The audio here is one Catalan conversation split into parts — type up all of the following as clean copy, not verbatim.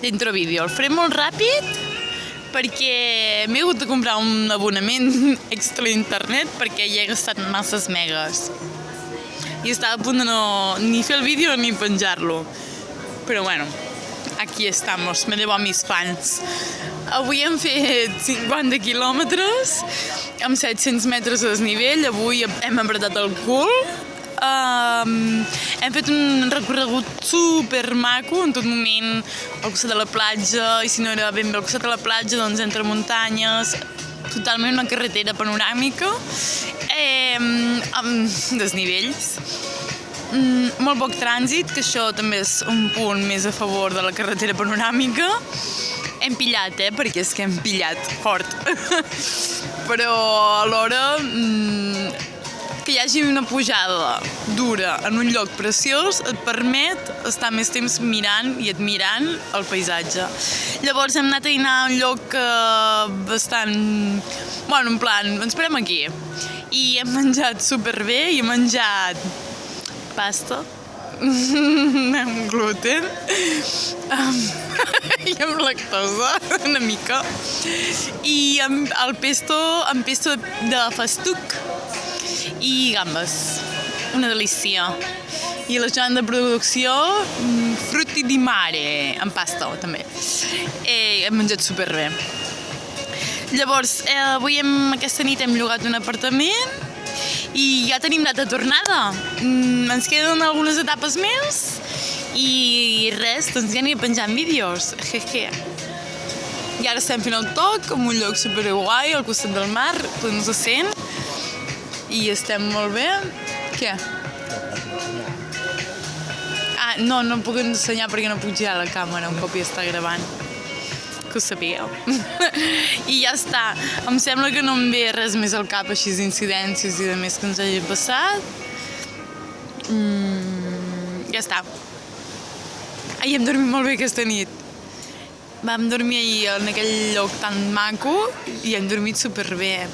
Dentro vídeo. El faré molt ràpid perquè m'he hagut de comprar un abonament extra a internet perquè hi he gastat masses megas. I estava a punt de no ni fer el vídeo ni penjar-lo. Però bueno, aquí estamos, me debo a mis fans. Avui hem fet 50 quilòmetres amb 700 metres de desnivell. Avui hem apretat el cul. Hem fet un recorregut super maco, en tot moment al costat de la platja, i si no era ben bé al costat de la platja, doncs entre muntanyes, totalment una carretera panoràmica, amb desnivells. Molt poc trànsit, que això també és un punt més a favor de la carretera panoràmica. Hem pillat, perquè és que hem pillat fort. Però alhora que hi hagi una pujada dura en un lloc preciós et permet estar més temps mirant i admirant el paisatge. Llavors hem anat a dinar a un lloc bastant... Bueno, en plan, ens parem aquí. I hem menjat superbé i hem menjat pasta amb gluten i amb lactosa, una mica. I amb pesto de festuc i gambes, una delícia. I la joan de producció, frutti di mare, amb pasta també. Hem menjat superbé. Llavors, avui aquesta nit hem llogat un apartament i ja tenim data de tornada. Ens queden algunes etapes més i res, doncs ja aniré penjant vídeos. I ara estem fent el toc en un lloc superguai al costat del mar, tot no se sent. I estem molt bé. Què? No puc ensenyar perquè no puc girar la càmera un cop ja està gravant. Que ho sapigueu. I ja està. Em sembla que no em ve res més al cap, així d'incidències i de més que ens hagi passat. Ja està. Ahir hem dormit molt bé aquesta nit. Vam dormir ahir en aquell lloc tan maco i hem dormit superbé.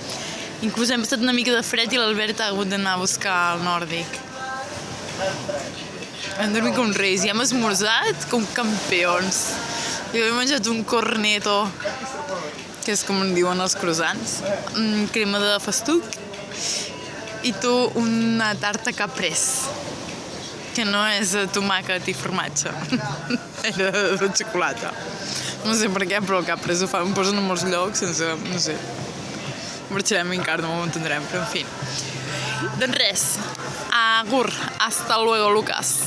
Inclús hem estat una mica de fred i l'Albert ha hagut d'anar a buscar el nòrdic. Hem dormit com reis i hem esmorzat com campions. Jo he menjat un corneto, que és com en diuen els croissants, crema de festuc, i tu una tarta caprès, que no és de tomàquet i formatge, era de xocolata. No sé per què, però el caprès ho posen a molts llocs sense, no sé. Marxarem encara, no ho entendrem, però en fi. Doncs res, agur, hasta luego, Lucas.